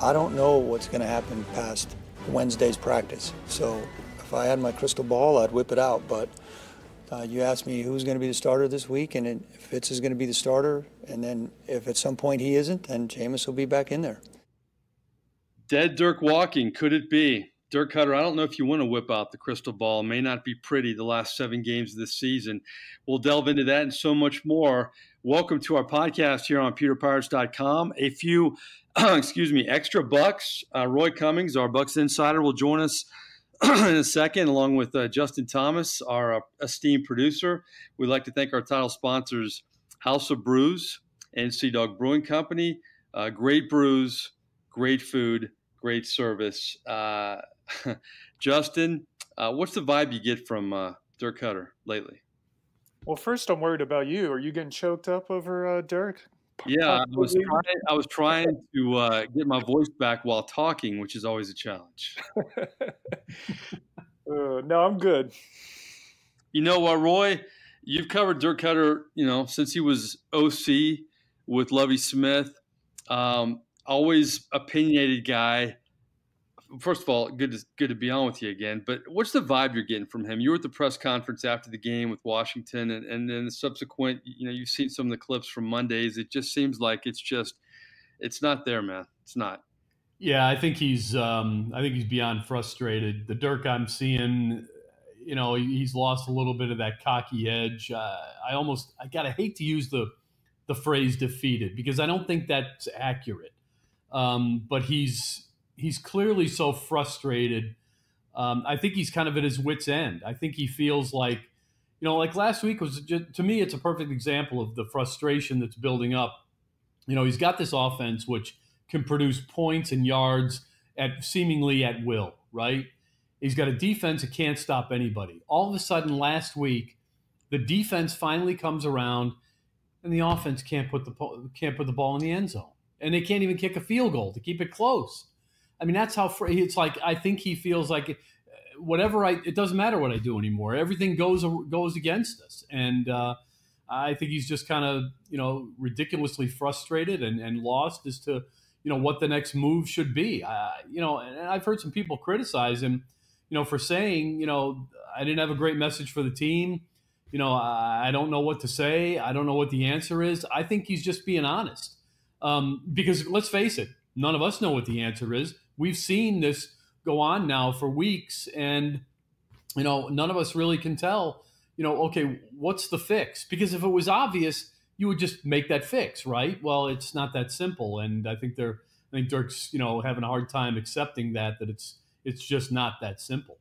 I don't know what's going to happen past Wednesday's practice. So if I had my crystal ball, I'd whip it out. But you asked me who's going to be the starter this week, and if Fitz is going to be the starter, and then if at some point he isn't, then Jameis will be back in there. Dead Dirk walking, could it be? Dirk Koetter, I don't know if you want to whip out the crystal ball. It may not be pretty the last 7 games of this season. We'll delve into that and so much more. Welcome to our podcast here on pewterpirates.com. A few, extra bucks. Roy Cummings, our Bucs insider, will join us in a second, along with Justin Thomas, our esteemed producer. We'd like to thank our title sponsors, House of Brews and Sea Dog Brewing Company. Great brews, great food, great service. Justin, what's the vibe you get from Dirk Koetter lately? Well, first, I'm worried about you. Are you getting choked up over Dirk? Yeah, I was trying to get my voice back while talking, which is always a challenge. No, I'm good. You know what, Roy? You've covered Dirk Koetter, since he was OC with Lovie Smith. Always opinionated guy. First of all, good to be on with you again. But what's the vibe you're getting from him? You were at the press conference after the game with Washington, and then the subsequent. You've seen some of the clips from Mondays. It just seems like it's not there, man. It's not. Yeah, I think he's beyond frustrated. The Dirk I'm seeing, he's lost a little bit of that cocky edge. I gotta hate to use the phrase defeated because I don't think that's accurate. But he's clearly so frustrated. I think he's kind of at his wit's end. I think he feels like, like last week was just, to me, it's a perfect example of the frustration that's building up. He's got this offense which can produce points and yards seemingly at will, right? He's got a defense that can't stop anybody. All of a sudden last week, the defense finally comes around and the offense can't put the ball in the end zone. And they can't even kick a field goal to keep it close. I mean, that's how it's like. I think he feels like it doesn't matter what I do anymore. Everything goes against us, and I think he's just kind of ridiculously frustrated and lost as to what the next move should be. And I've heard some people criticize him, for saying I didn't have a great message for the team. I don't know what to say. I don't know what the answer is. I think he's just being honest, because let's face it, none of us know what the answer is. We've seen this go on now for weeks, and none of us really can tell. Okay, what's the fix? Because if it was obvious, you would just make that fix, right? Well, it's not that simple, and I think Dirk's having a hard time accepting that it's just not that simple.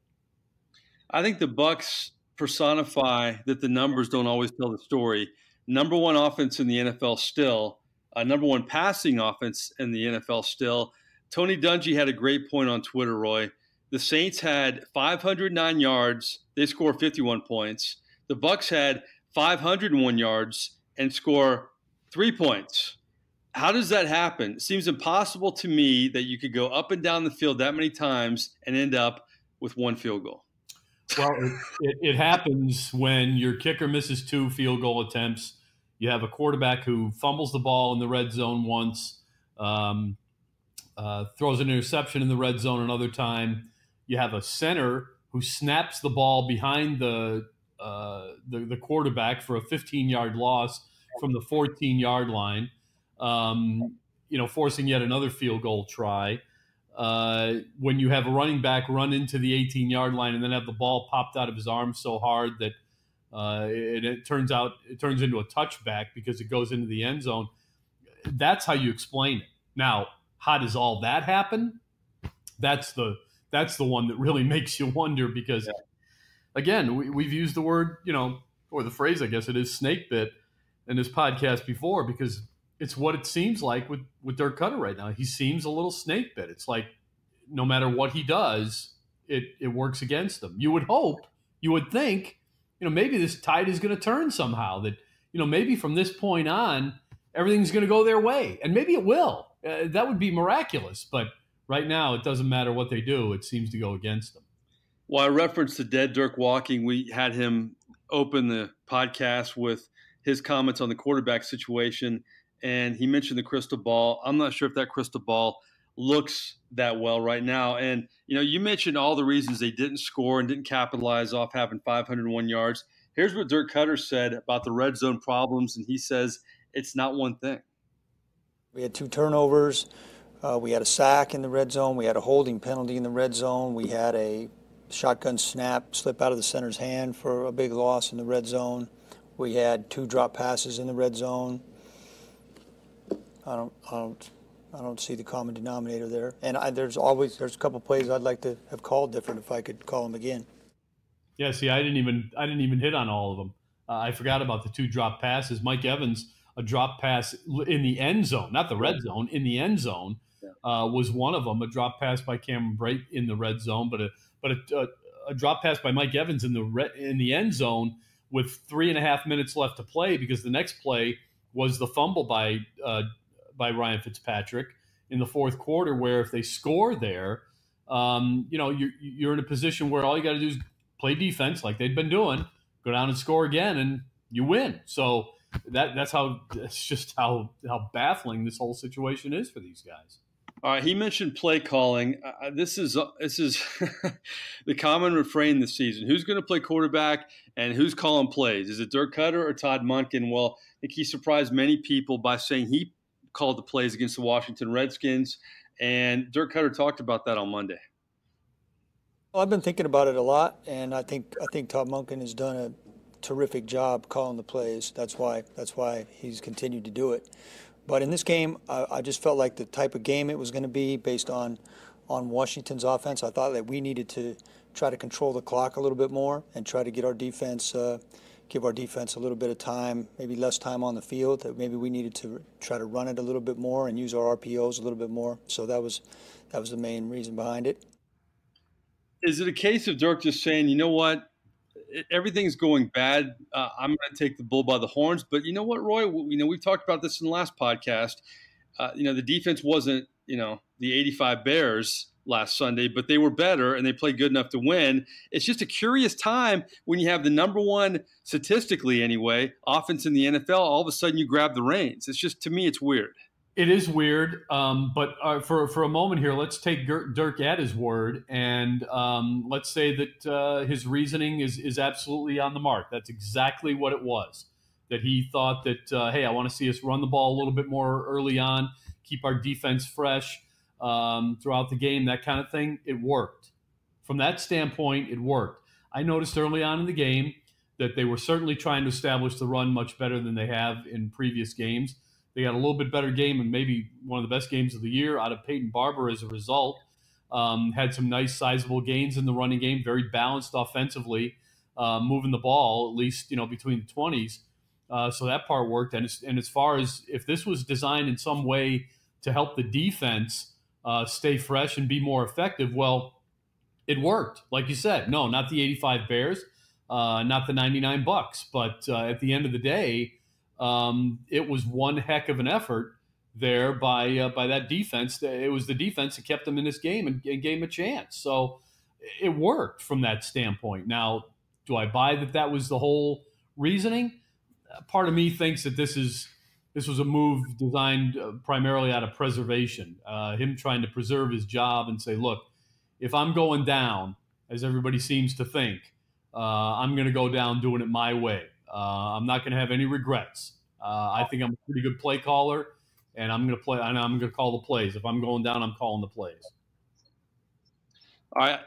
I think the Bucs personify that the numbers don't always tell the story. Number one offense in the NFL still. Number one passing offense in the NFL still. Tony Dungy had a great point on Twitter, Roy. The Saints had 509 yards. They scored 51 points. The Bucs had 501 yards and score 3 points. How does that happen? It seems impossible to me that you could go up and down the field that many times and end up with 1 field goal. Well, it happens when your kicker misses 2 field goal attempts. You have a quarterback who fumbles the ball in the red zone once, throws an interception in the red zone another time. You have a center who snaps the ball behind the quarterback for a 15-yard loss from the 14-yard line, forcing yet another field goal try. When you have a running back run into the 18-yard line and then have the ball popped out of his arm so hard that it turns into a touchback because it goes into the end zone. That's how you explain it. Now, how does all that happen? That's the one that really makes you wonder because, again, we've used the word, or the phrase, I guess it is, snake bit in this podcast before because it's what it seems like with Dirk Koetter right now. He seems a little snake bit. It's like no matter what he does, it works against him. You would think, maybe this tide is going to turn somehow, that, maybe from this point on, everything's going to go their way. And maybe it will. That would be miraculous. But right now, it doesn't matter what they do. It seems to go against them. Well, I referenced the dead Dirk walking. We had him open the podcast with his comments on the quarterback situation, and he mentioned the crystal ball. I'm not sure if that crystal ball looks that well right now. And, you mentioned all the reasons they didn't score and didn't capitalize off having 501 yards. Here's what Dirk Koetter said about the red zone problems, and he says it's not one thing. We had 2 turnovers. We had a sack in the red zone. We had a holding penalty in the red zone. We had a shotgun snap slip out of the center's hand for a big loss in the red zone. We had 2 drop passes in the red zone. I don't see the common denominator there. And there's a couple plays I'd like to have called different if I could call them again. Yeah, see, I didn't even hit on all of them. I forgot about the 2 drop passes. Mike Evans, a drop pass in the end zone, not the red zone, in the end zone, was one of them. A drop pass by Cameron Brate in the red zone, but a drop pass by Mike Evans in the end zone with 3.5 minutes left to play, because the next play was the fumble by Ryan Fitzpatrick in the fourth quarter, where if they score there, you're in a position where all you got to do is play defense like they'd been doing, go down and score again, and you win. So that's just how baffling this whole situation is for these guys. All right, he mentioned play calling. This is the common refrain this season. Who's going to play quarterback and who's calling plays? Is it Dirk Koetter or Todd Monken? Well, I think he surprised many people by saying he called the plays against the Washington Redskins, and Dirk Koetter talked about that on Monday. Well, I've been thinking about it a lot, and I think Todd Monken has done a terrific job calling the plays. That's why he's continued to do it. But in this game, I just felt like the type of game it was going to be based on Washington's offense. I thought that we needed to try to control the clock a little bit more and try to get our defense, give our defense a little bit of time, maybe less time on the field. That maybe we needed to try to run it a little bit more and use our RPOs a little bit more. So that was the main reason behind it. Is it a case of Dirk just saying, you know what, everything's going bad, I'm going to take the bull by the horns? But you know what, Roy? We've talked about this in the last podcast. The defense wasn't, the 85 Bears last Sunday, but they were better and they played good enough to win. It's just a curious time when you have the number one, statistically anyway, offense in the NFL. All of a sudden you grab the reins. It's just, to me, it's weird. It is weird, but for a moment here, let's take Dirk at his word, and let's say that his reasoning is absolutely on the mark. That's exactly what it was, that he thought that, hey, I want to see us run the ball a little bit more early on, keep our defense fresh throughout the game, that kind of thing. It worked. From that standpoint, it worked. I noticed early on in the game that they were certainly trying to establish the run much better than they have in previous games. They got a little bit better game and maybe one of the best games of the year out of Peyton Barber as a result. Had some nice sizable gains in the running game, very balanced offensively, moving the ball, at least, between the 20s. So that part worked. And as far as if this was designed in some way to help the defense stay fresh and be more effective, well, it worked. Like you said, no, not the 85 Bears, not the 99 Bucs. But at the end of the day, it was one heck of an effort there by that defense. It was the defense that kept them in this game and gave them a chance. So it worked from that standpoint. Now, do I buy that was the whole reasoning? Part of me thinks that this was a move designed primarily out of preservation, him trying to preserve his job and say, look, if I'm going down, as everybody seems to think, I'm going to go down doing it my way. I'm not going to have any regrets. I think I'm a pretty good play caller, and I'm going to play. And I'm going to call the plays. If I'm going down, I'm calling the plays. All right,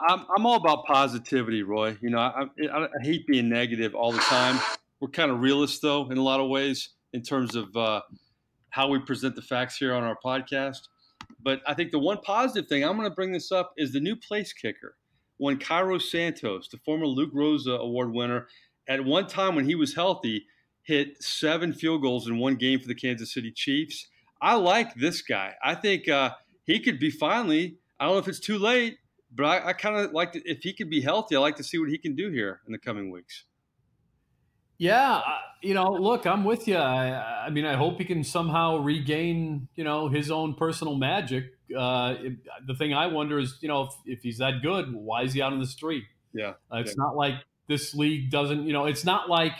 I'm all about positivity, Roy. I hate being negative all the time. We're kind of realists, though, in a lot of ways, in terms of how we present the facts here on our podcast. But I think the one positive thing, I'm going to bring this up, is the new place kicker. When Cairo Santos, the former Luke Rosa Award winner, at one time when he was healthy, hit 7 field goals in one game for the Kansas City Chiefs. I like this guy. I think he could be finally, I don't know if it's too late, but I kind of like to, if he could be healthy, I like to see what he can do here in the coming weeks. Yeah, look, I'm with you. I mean, I hope he can somehow regain, his own personal magic. The thing I wonder is, if he's that good, why is he out on the street? Yeah. It's not like this league doesn't, it's not like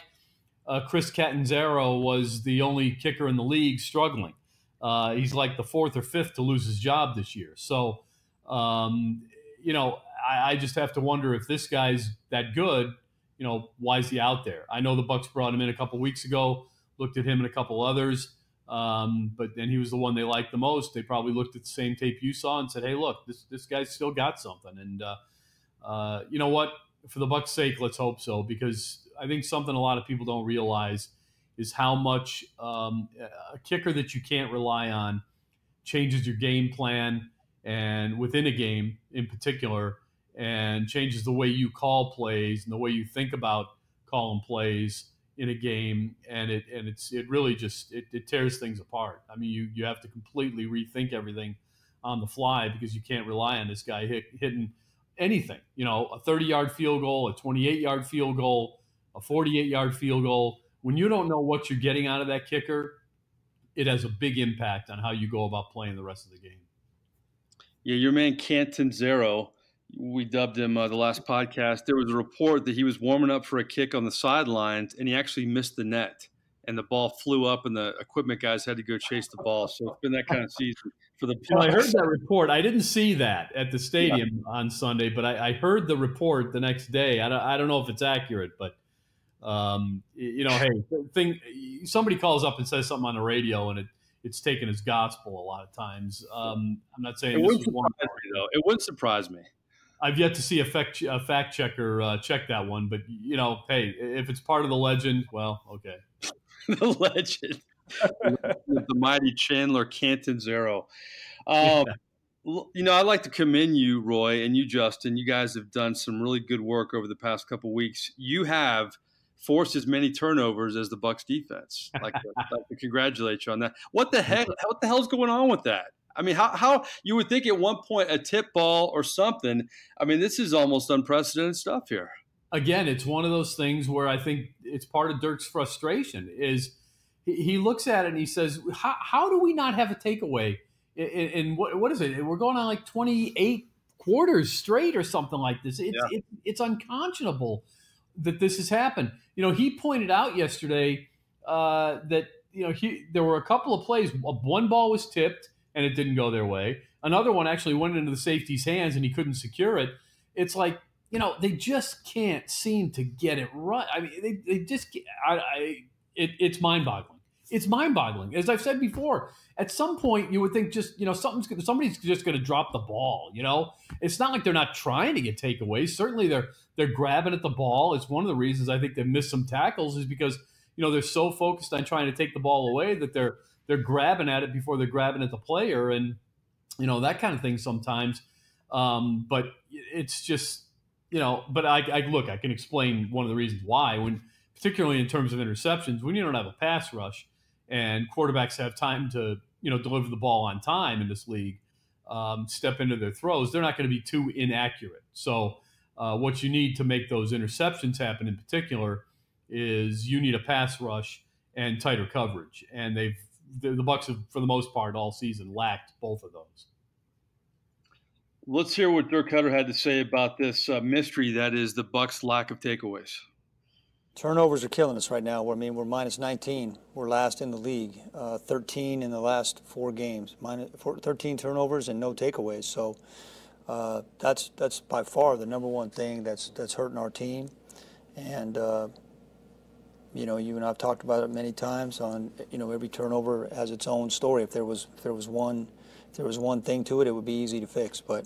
Chris Catanzaro was the only kicker in the league struggling. he's like the fourth or fifth to lose his job this year. So, I just have to wonder if this guy's that good. Why is he out there? I know the Bucs brought him in a couple weeks ago, looked at him and a couple others, but then he was the one they liked the most. They probably looked at the same tape you saw and said, "Hey, look, this guy's still got something." And you know what? For the Bucs' sake, let's hope so, because I think something a lot of people don't realize is how much a kicker that you can't rely on changes your game plan, and within a game in particular, and changes the way you call plays and the way you think about calling plays in a game, and it really just it tears things apart. I mean, you have to completely rethink everything on the fly because you can't rely on this guy hitting anything. A 30-yard field goal, a 28-yard field goal, a 48-yard field goal. When you don't know what you're getting out of that kicker, it has a big impact on how you go about playing the rest of the game. Yeah, your man Canton Zero, we dubbed him the last podcast. There was a report that he was warming up for a kick on the sidelines, and he actually missed the net, and the ball flew up, and the equipment guys had to go chase the ball. So it's been that kind of season for the Bucs. Well, I heard that report. I didn't see that at the stadium on Sunday, but I heard the report the next day. I don't know if it's accurate, but hey, somebody calls up and says something on the radio, and it's taken as gospel a lot of times. I'm not saying it this wouldn't was one. surprise me, though. It wouldn't surprise me. I've yet to see a fact checker check that one, but hey, if it's part of the legend, well, okay. The legend, the mighty Chandler Canton Zero. I'd like to commend you, Roy, and you, Justin. You guys have done some really good work over the past couple of weeks. You have forced as many turnovers as the Bucs defense. I'd like to congratulate you on that. What the hell's going on with that? I mean, how you would think at one point a tip ball or something. I mean, this is almost unprecedented stuff here. Again, it's one of those things where I think it's part of Dirk's frustration is he looks at it and he says, how do we not have a takeaway? And what is it? We're going on like 28 quarters straight or something like this. It's unconscionable that this has happened. He pointed out yesterday that there were a couple of plays. One ball was tipped and it didn't go their way. Another one actually went into the safety's hands and he couldn't secure it. It's like, they just can't seem to get it right. I mean, they just it's mind-boggling. It's mind-boggling. As I've said before, at some point you would think just, somebody's just going to drop the ball, It's not like they're not trying to get takeaways. Certainly they're grabbing at the ball. It's one of the reasons I think they missed some tackles is because, they're so focused on trying to take the ball away that they're grabbing at it before they're grabbing at the player and, that kind of thing sometimes. But it's just, but I can explain one of the reasons why, particularly in terms of interceptions, when you don't have a pass rush and quarterbacks have time to, deliver the ball on time in this league, step into their throws, they're not going to be too inaccurate. So what you need to make those interceptions happen in particular is you need a pass rush and tighter coverage. And the Bucs have, for the most part, all season lacked both of those. Let's hear what Dirk Koetter had to say about this mystery that is the Bucs' lack of takeaways. Turnovers are killing us right now. We're minus 19. We're last in the league. 13 in the last 4 games. 13 turnovers and no takeaways. So that's by far the number one thing that's hurting our team. And you and I've talked about it many times. On every turnover has its own story. If there was one thing to it, it would be easy to fix. But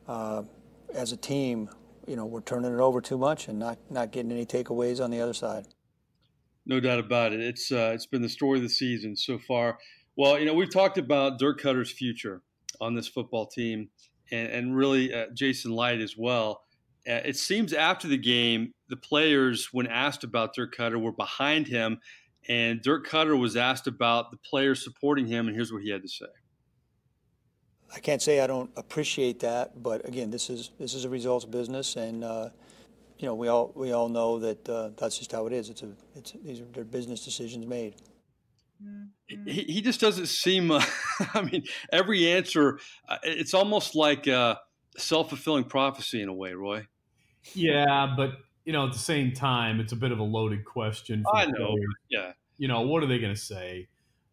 as a team, we're turning it over too much and not getting any takeaways on the other side. No doubt about it. It's been the story of the season so far. Well, we've talked about Dirk Koetter's future on this football team and really Jason Light as well. It seems after the game, the players, when asked about Dirk Koetter, were behind him, and Dirk Koetter was asked about the players supporting him, and here's what he had to say. I can't say I don't appreciate that, but again, this is a results business, and we all know that that's just how it is. They're business decisions made. He just doesn't seem. Every answer, it's almost like a self-fulfilling prophecy in a way, Roy. Yeah, but at the same time, it's a bit of a loaded question. I know. Yeah. What are they going to say?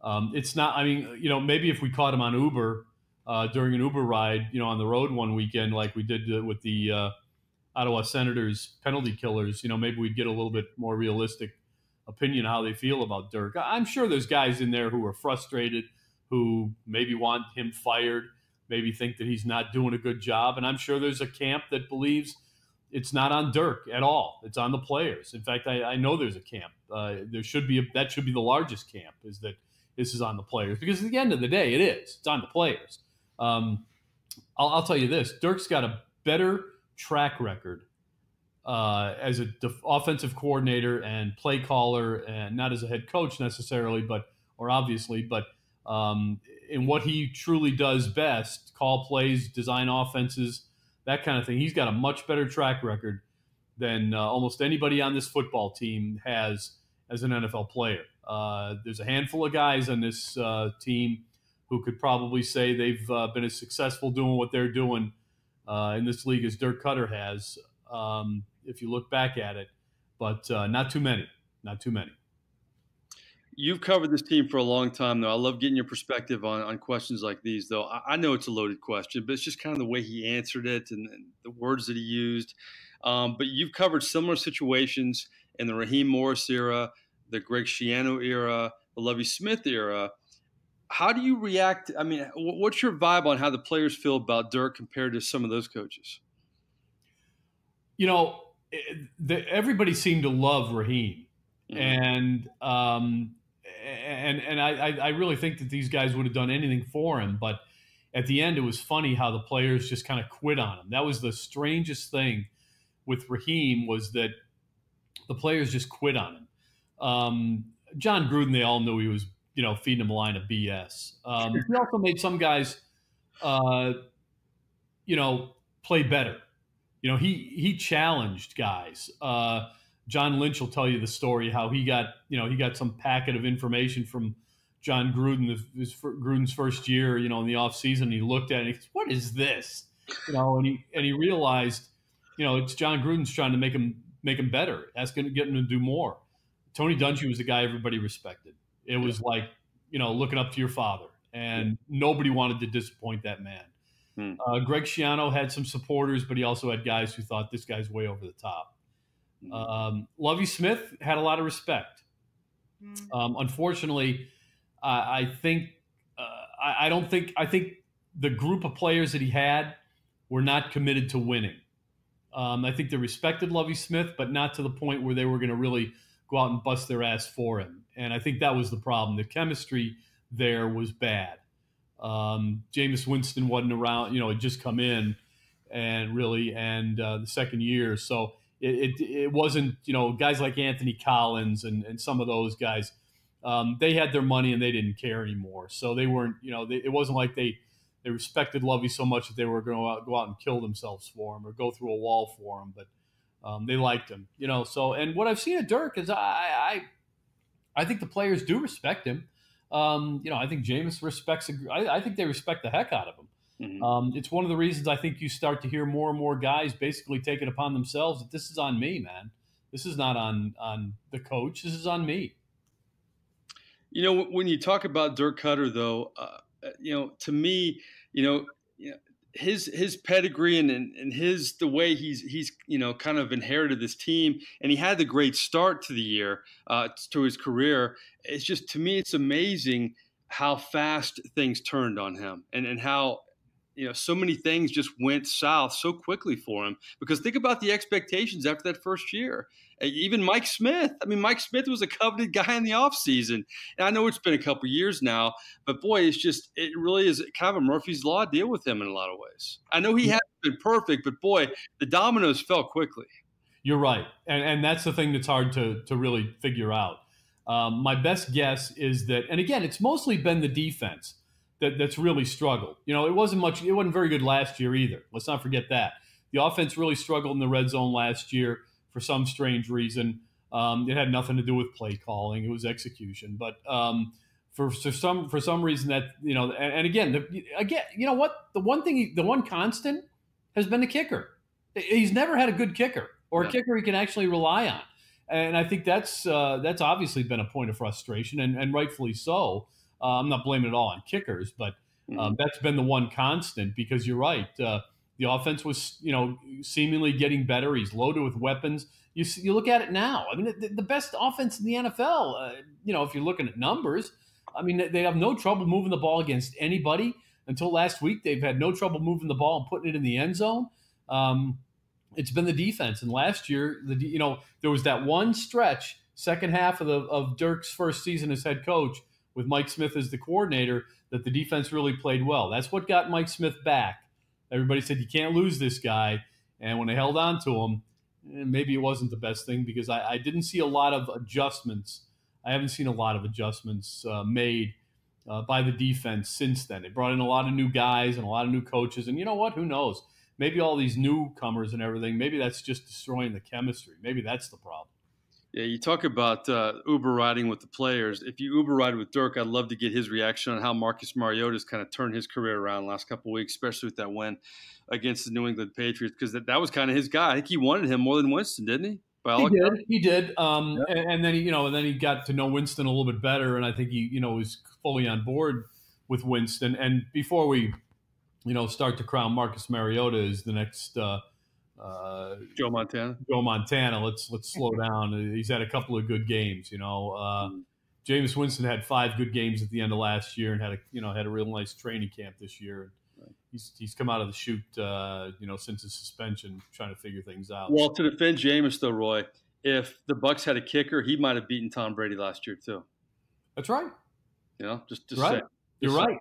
It's not. I mean, maybe if we caught him on Uber during an Uber ride, on the road one weekend, like we did with the Ottawa Senators penalty killers, maybe we'd get a little bit more realistic opinion how they feel about Dirk. I'm sure there's guys in there who are frustrated, who maybe want him fired, maybe think that he's not doing a good job, and I'm sure there's a camp that believes it's not on Dirk at all. It's on the players. In fact, I know there's a camp. That should be the largest camp, is that this is on the players, because at the end of the day, it is. It's on the players. I'll tell you this: Dirk's got a better track record as an offensive coordinator and play caller, and not as a head coach necessarily, but in what he truly does best, call plays, design offenses, that kind of thing. He's got a much better track record than almost anybody on this football team has as an NFL player. There's a handful of guys on this team who could probably say they've been as successful doing what they're doing in this league as Dirk Koetter has, if you look back at it. But not too many. Not too many. You've covered this team for a long time, though. I love getting your perspective on questions like these, though. I know it's a loaded question, but it's just kind of the way he answered it and the words that he used. But you've covered similar situations in the Raheem Morris era, the Greg Schiano era, the Lovie Smith era. How do you react? I mean, what's your vibe on how the players feel about Dirk compared to some of those coaches? Everybody seemed to love Raheem. Mm-hmm. And I really think that these guys would have done anything for him. But at the end, it was funny how the players just kind of quit on him. That was the strangest thing with Raheem, was that the players just quit on him. John Gruden, they all knew he was, feeding him a line of BS. He also made some guys, play better. He challenged guys. John Lynch will tell you the story how he got some packet of information from John Gruden, Gruden's first year, in the offseason. He looked at it and he goes, "What is this?" And he realized, it's John Gruden's trying to make him better. That's going to get him to do more. Tony Dungy was a guy everybody respected. It was like, looking up to your father, and nobody wanted to disappoint that man. Greg Schiano had some supporters, but he also had guys who thought this guy's way over the top. Lovie Smith had a lot of respect. Unfortunately, I think the group of players that he had were not committed to winning. I think they respected Lovie Smith, but not to the point where they were going to really go out and bust their ass for him. And I think that was the problem. The chemistry there was bad. Jameis Winston wasn't around, had just come in the second year. So it wasn't, guys like Anthony Collins and some of those guys, they had their money and they didn't care anymore. So they weren't, it wasn't like they respected Lovie so much that they were going to go out and kill themselves for him or go through a wall for him. But they liked him, So, and what I've seen of Dirk is I think the players do respect him. I think Jameis respects. I think they respect the heck out of him. Mm-hmm. It's one of the reasons I think you start to hear more and more guys basically take it upon themselves that this is on me, man. This is not on the coach. This is on me. When you talk about Dirk Koetter, though, to me, his pedigree and the way he's kind of inherited this team, and he had the great start to the year, to his career. It's just, to me, it's amazing how fast things turned on him and how, so many things just went south so quickly for him. Because think about the expectations after that first year. Even Mike Smith. I mean, Mike Smith was a coveted guy in the offseason. And I know it's been a couple years now, but boy, it really is kind of a Murphy's Law deal with him in a lot of ways. I know he hasn't been perfect, but boy, the dominoes fell quickly. You're right. And that's the thing that's hard to really figure out. My best guess is that, and again, it's mostly been the defense that's really struggled. It wasn't very good last year either. Let's not forget that. The offense really struggled in the red zone last year for some strange reason. It had nothing to do with play calling. It was execution. But for some reason that, and again, you know what? The one constant has been the kicker. He's never had a good kicker or a kicker he can actually rely on. And I think that's obviously been a point of frustration, and rightfully so. I'm not blaming it all on kickers, but that's been the one constant because you're right. The offense was, seemingly getting better. He's loaded with weapons. You look at it now. I mean, the best offense in the NFL, if you're looking at numbers, I mean, they have no trouble moving the ball against anybody. Until last week, they've had no trouble moving the ball and putting it in the end zone. It's been the defense. And last year, there was that one stretch, second half of Dirk's first season as head coach with Mike Smith as the coordinator, that the defense really played well. That's what got Mike Smith back. Everybody said, you can't lose this guy. And when they held on to him, maybe it wasn't the best thing because I didn't see a lot of adjustments. I haven't seen a lot of adjustments made by the defense since then. They brought in a lot of new guys and a lot of new coaches. And you know what? Who knows? Maybe all these newcomers and everything, maybe that's just destroying the chemistry. Maybe that's the problem. Yeah, you talk about Uber riding with the players. If you Uber ride with Dirk, I'd love to get his reaction on how Marcus Mariota's kind of turned his career around the last couple of weeks, especially with that win against the New England Patriots, because that was kind of his guy. I think he wanted him more than Winston, didn't he? He did. And then he got to know Winston a little bit better, and I think he was fully on board with Winston. And before we start to crown Marcus Mariota as the next Joe Montana. Let's slow down. He's had a couple of good games. Jameis Winston had 5 good games at the end of last year and had a real nice training camp this year. He's come out of the chute, since his suspension, trying to figure things out. Well, to defend Jameis, though, Roy, if the Bucs had a kicker, he might have beaten Tom Brady last year too. That's right. Just right. say. You're right.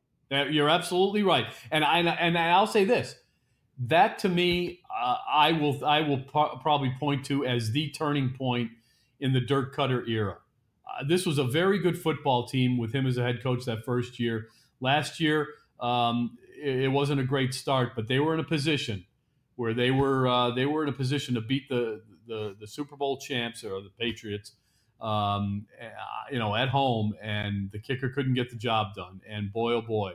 You're absolutely right. And I'll say this: that to me, I will probably point to as the turning point in the Dirk Koetter era. This was a very good football team with him as a head coach that first year. Last year, it wasn't a great start, but they were in a position where they were in a position to beat the Super Bowl champs or the Patriots, at home, and the kicker couldn't get the job done. And boy, oh boy,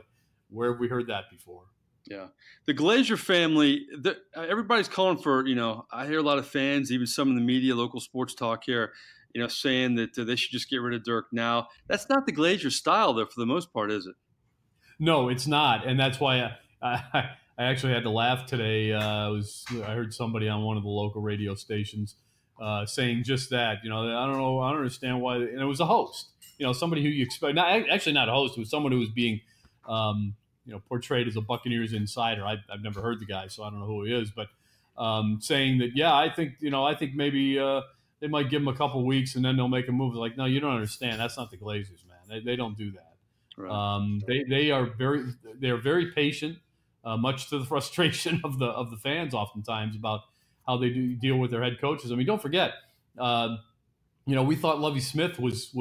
where have we heard that before? Yeah. The Glazer family, everybody's calling for, I hear a lot of fans, even some in the media, local sports talk here, saying that they should just get rid of Dirk now. That's not the Glazer style, though, for the most part, is it? No, it's not. And that's why I actually had to laugh today. I heard somebody on one of the local radio stations saying just that. I don't understand why. And it was a host, somebody who you expect, not a host, it was someone who was being portrayed as a Buccaneers insider. I've never heard the guy, so I don't know who he is, but saying that, I think maybe they might give him a couple weeks and then they'll make a move. Like, no, you don't understand. That's not the Glazers, man. They don't do that. Right. They are very patient, much to the frustration of the fans oftentimes about how they do deal with their head coaches. I mean, don't forget, we thought Lovie Smith was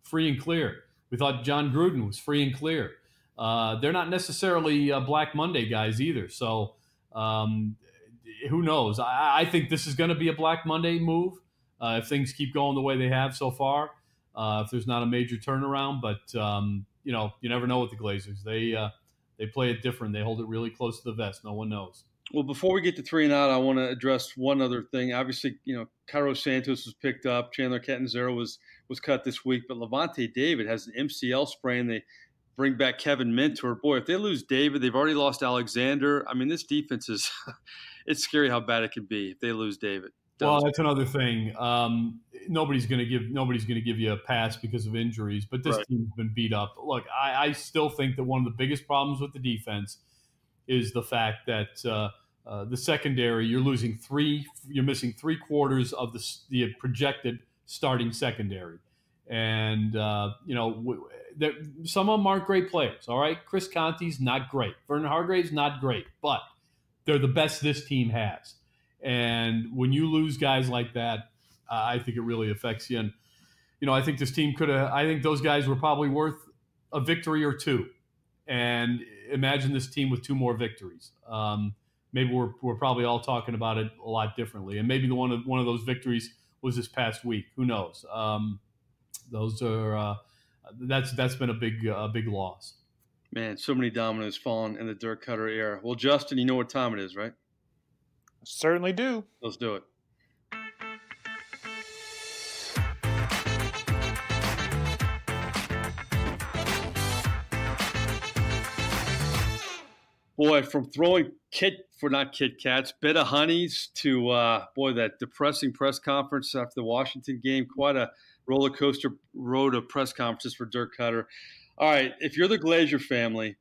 free and clear. We thought John Gruden was free and clear. They're not necessarily Black Monday guys either. So who knows? I think this is going to be a Black Monday move if things keep going the way they have so far. If there's not a major turnaround, but you never know with the Glazers. They play it different. They hold it really close to the vest. No one knows. Well, before we get to 3 and out, I want to address one other thing. Obviously, Cairo Santos was picked up. Chandler Catanzaro was cut this week, but Levante David has an MCL sprain. They bring back Kevin Mentor. Boy, if they lose David, they've already lost Alexander. I mean, this defense is it's scary how bad it could be if they lose David. Well, that's another thing. Nobody's going to give you a pass because of injuries, but this team's been beat up. Look, I still think that one of the biggest problems with the defense is the fact that the secondary, you're missing 3/4 of the projected starting secondary, and some of them aren't great players. All right, Chris Conte's not great, Vernon Hargrave's not great, but they're the best this team has. And when you lose guys like that, I think it really affects you. And, I think this team I think those guys were probably worth a victory or two. And imagine this team with 2 more victories. Maybe we're probably all talking about it a lot differently. And maybe one of those victories was this past week. Who knows? Those are that's been a big loss. Man, so many dominoes falling in the Dirk Koetter era. Well, Justin, you know what time it is, right? Certainly do. Let's do it. boy, from throwing not Kit Kats, bit of honeys to boy, that depressing press conference after the Washington game. Quite a roller coaster road of press conferences for Dirk Koetter. All right, if you're the Glazer family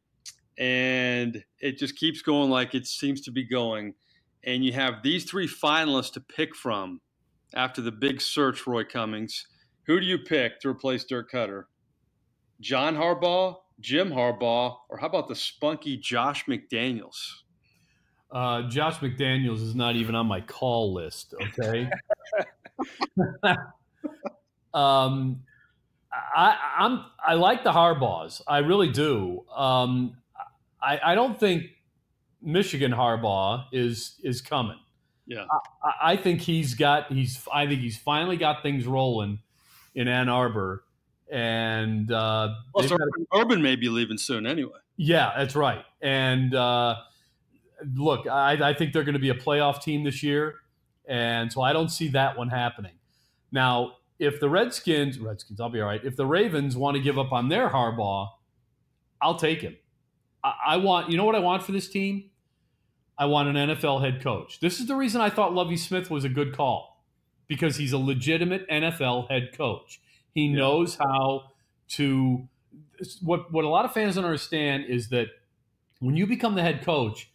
and it just keeps going like it seems to be going, and you have these three finalists to pick from after the big search, Roy Cummings, who do you pick to replace Dirk Koetter? John Harbaugh, Jim Harbaugh, or how about the spunky Josh McDaniels? Josh McDaniels is not even on my call list, okay? I like the Harbaughs. I really do. I don't think Michigan Harbaugh is coming. Yeah. I think he's finally got things rolling in Ann Arbor. And plus Urban may be leaving soon anyway. Yeah, that's right. And look, I think they're going to be a playoff team this year, and so I don't see that one happening. Now, if the Redskins, I'll be all right. If the Ravens want to give up on their Harbaugh, I'll take him. I want, you know what I want for this team? I want an NFL head coach. This is the reason I thought Lovie Smith was a good call, because he's a legitimate NFL head coach. He knows how to. What a lot of fans don't understand is that when you become the head coach,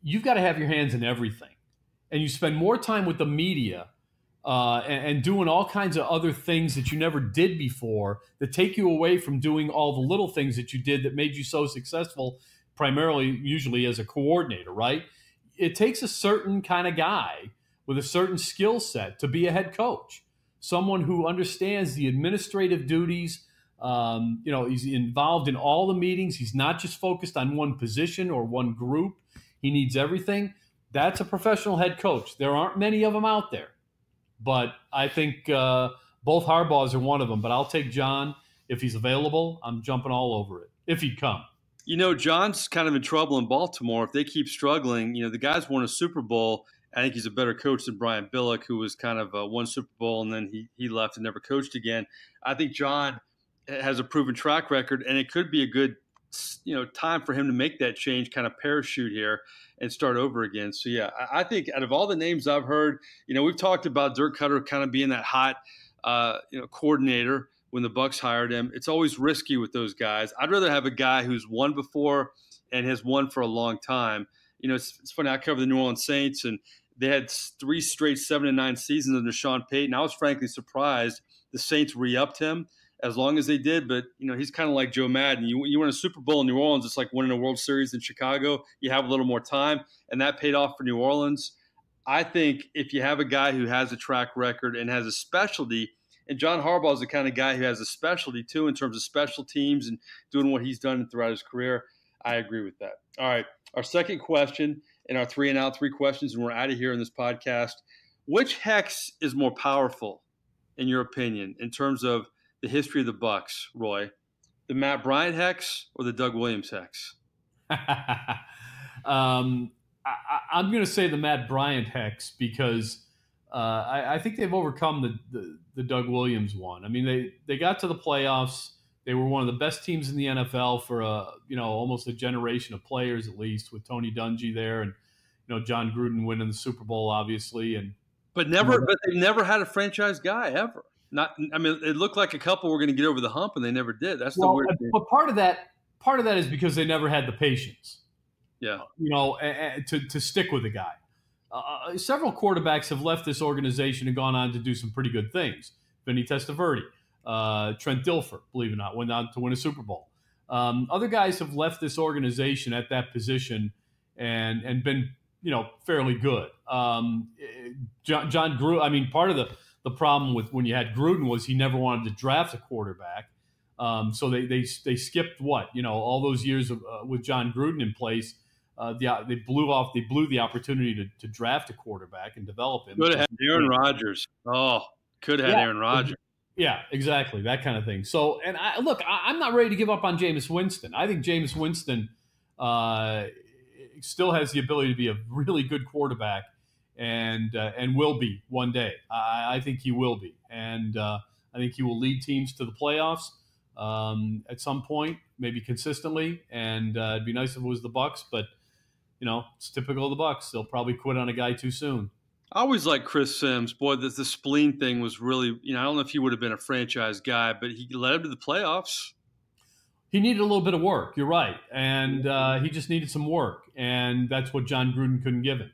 you've got to have your hands in everything, and you spend more time with the media and doing all kinds of other things that you never did before that take you away from doing all the little things that you did that made you so successful, primarily, usually as a coordinator, right? It takes a certain kind of guy with a certain skill set to be a head coach. Someone who understands the administrative duties. He's involved in all the meetings. He's not just focused on one position or one group. He needs everything. That's a professional head coach. There aren't many of them out there. But I think both Harbaughs are one of them. But I'll take John. If he's available, I'm jumping all over it, if he'd come. You know, John's kind of in trouble in Baltimore. If they keep struggling, the guy's won a Super Bowl. I think he's a better coach than Brian Billick, who was kind of won Super Bowl and then he left and never coached again. I think John has a proven track record, and it could be a good, time for him to make that change, kind of parachute here and start over again. So yeah, I think out of all the names I've heard, we've talked about Dirk Koetter kind of being that hot, coordinator when the Bucs hired him. It's always risky with those guys. I'd rather have a guy who's won before and has won for a long time. It's funny. I cover the New Orleans Saints, and they had 3 straight 7-9 seasons under Sean Payton. I was frankly surprised the Saints re-upped him as long as they did, but he's kind of like Joe Madden. You win a Super Bowl in New Orleans, it's like winning a World Series in Chicago. You have a little more time, and that paid off for New Orleans. I think if you have a guy who has a track record and has a specialty, and John Harbaugh is the kind of guy who has a specialty too in terms of special teams and doing what he's done throughout his career, I agree with that. All right, our second question in our 3 and out 3 questions, and we're out of here in this podcast. Which hex is more powerful, in your opinion, in terms of the history of the Bucs, Roy? The Matt Bryant hex or the Doug Williams hex? I'm going to say the Matt Bryant hex because I think they've overcome the Doug Williams one. I mean, they got to the playoffs. They were one of the best teams in the NFL for almost a generation of players, at least, with Tony Dungy there and John Gruden winning the Super Bowl, obviously. But they never had a franchise guy ever. It looked like a couple were going to get over the hump, and they never did. That's the weird thing. But part of that is because they never had the patience. Yeah. To stick with a guy. Several quarterbacks have left this organization and gone on to do some pretty good things. Vinny Testaverde, Trent Dilfer, believe it or not, went on to win a Super Bowl. Other guys have left this organization at that position and been fairly good. John Gruden. Part of the problem with when you had Gruden was he never wanted to draft a quarterback. So they skipped all those years with John Gruden in place. They blew the opportunity to draft a quarterback and develop him. Could have had Aaron Rodgers. Aaron Rodgers. Yeah, exactly, that kind of thing. So, and I'm not ready to give up on Jameis Winston. I think Jameis Winston still has the ability to be a really good quarterback, and will be one day. I think he will be, and I think he will lead teams to the playoffs at some point, maybe consistently. And it'd be nice if it was the Bucs, but it's typical of the Bucs. They'll probably quit on a guy too soon. I always liked Chris Sims. Boy, the spleen thing was really, I don't know if he would have been a franchise guy, but he led him to the playoffs. He needed a little bit of work. You're right. And he just needed some work. And that's what John Gruden couldn't give him.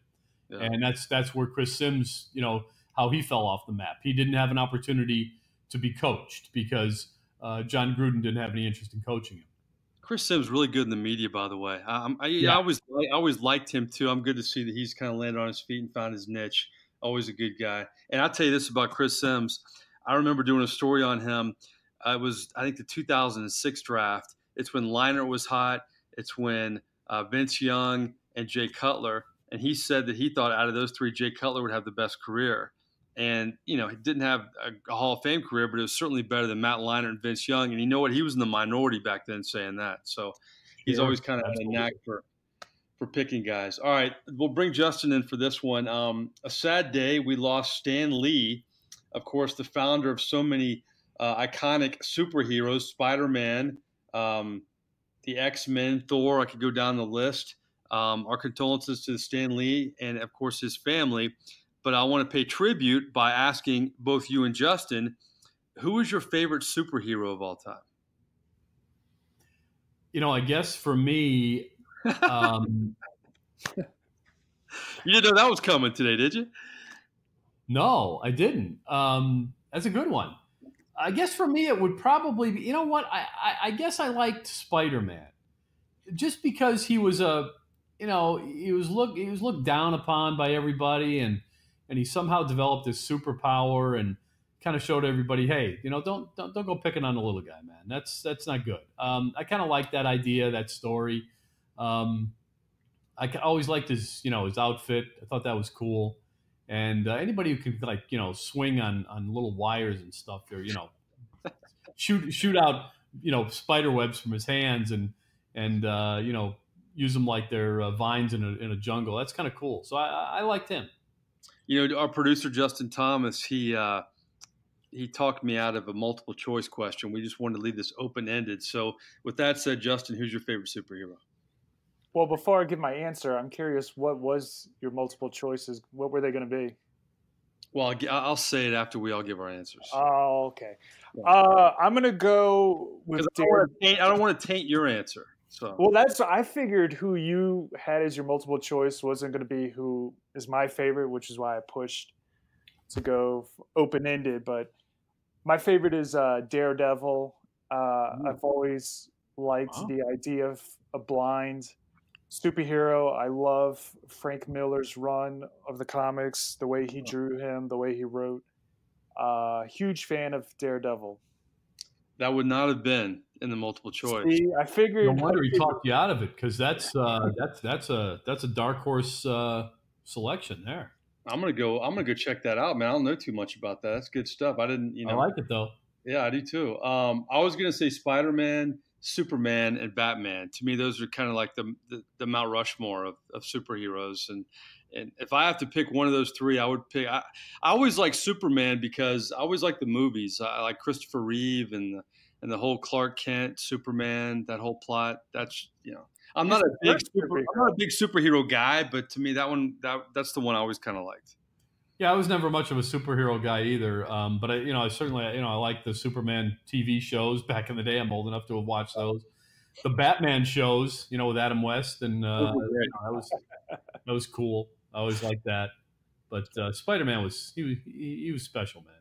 Yeah. And that's where Chris Sims, how he fell off the map. He didn't have an opportunity to be coached because John Gruden didn't have any interest in coaching him. Chris Sims really good in the media, by the way. I always liked him too. I'm good to see that he's kind of landed on his feet and found his niche. Always a good guy. And I'll tell you this about Chris Sims. I remember doing a story on him. It was, I think, the 2006 draft. It's when Leinart was hot. It's when Vince Young and Jay Cutler. And he said that he thought out of those three, Jay Cutler would have the best career. And, he didn't have a Hall of Fame career, but it was certainly better than Matt Leinart and Vince Young. And you know what? He was in the minority back then saying that. So he's always kind of had a knack for picking guys. All right, we'll bring Justin in for this one. A sad day. We lost Stan Lee, of course, the founder of so many iconic superheroes, Spider-Man, the X-Men, Thor. I could go down the list. Our condolences to Stan Lee and, of course, his family. But I want to pay tribute by asking both you and Justin, who is your favorite superhero of all time? I guess for me, you didn't know that was coming today, did you? No, I didn't. That's a good one. I guess for me, it would probably be, I guess I liked Spider-Man just because he was he was looked down upon by everybody and he somehow developed this superpower and kind of showed everybody, hey, don't go picking on the little guy, man. That's not good. I kind of like that idea, that story. I always liked his outfit. I thought that was cool. And anybody who could swing on little wires and stuff, or shoot out spider webs from his hands and use them like they're vines in a jungle. That's kind of cool. So I liked him. Our producer Justin Thomas, he talked me out of a multiple choice question. We just wanted to leave this open ended. So with that said, Justin, who's your favorite superhero? Well, before I give my answer, I'm curious, what was your multiple choices? What were they going to be? Well, I'll say it after we all give our answers. Oh, okay. I'm going to go with I don't want to taint your answer. So. Well, I figured who you had as your multiple choice wasn't going to be who is my favorite, which is why I pushed to go open-ended. But my favorite is Daredevil. I've always liked the idea of a blind superhero. I love Frank Miller's run of the comics, the way he drew him, the way he wrote. Huge fan of Daredevil. That would not have been in the multiple choice. See, I figured. No wonder he talked you out of it, because that's a dark horse selection there. I'm gonna go check that out, man. I don't know too much about that. That's good stuff. I didn't, I like it though. Yeah, I do too. I was gonna say Spider-Man, Superman, and Batman. To me, those are kind of like the Mount Rushmore of superheroes. And if I have to pick one of those three, I would pick. I always like Superman because I always like the movies. I like Christopher Reeve and the whole Clark Kent Superman, that whole plot. That's I'm not a big superhero guy, but to me that's the one I always kind of liked. Yeah, I was never much of a superhero guy either. But I certainly I like the Superman TV shows back in the day. I'm old enough to have watched those. The Batman shows, with Adam West, and that was cool. I always liked that. But Spider-Man was special, man.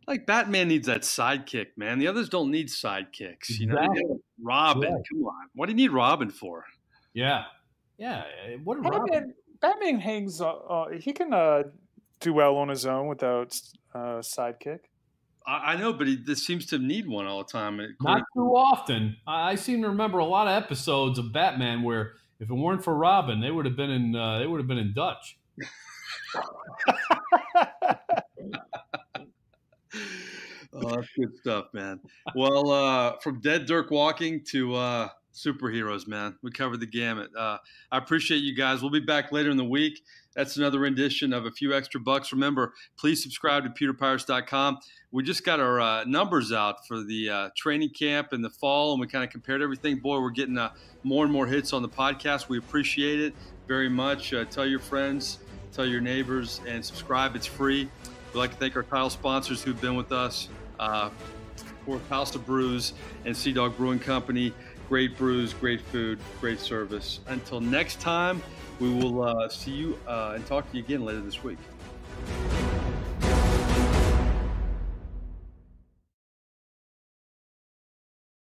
Like Batman needs that sidekick, man. The others don't need sidekicks. Exactly. Robin, come on. What do you need Robin for? Yeah. What Robin? Batman hangs. He can do well on his own without sidekick. I know, but he seems to need one all the time. Not too often. I seem to remember a lot of episodes of Batman where if it weren't for Robin, they would have been in Dutch. Oh, that's good stuff, man. Well, from dead Dirk walking to Superheroes, man. We covered the gamut. I appreciate you guys. We'll be back later in the week. That's another rendition of A Few Extra Bucs. Remember, please subscribe to pewterpirates.com. We just got our numbers out for the training camp in the fall, and we kind of compared everything. Boy, we're getting more and more hits on the podcast. We appreciate it very much. Tell your friends, tell your neighbors, and subscribe. It's free. We'd like to thank our title sponsors who've been with us, Fourth House of Brews and Sea Dog Brewing Company. Great brews, great food, great service. Until next time, we will see you and talk to you again later this week.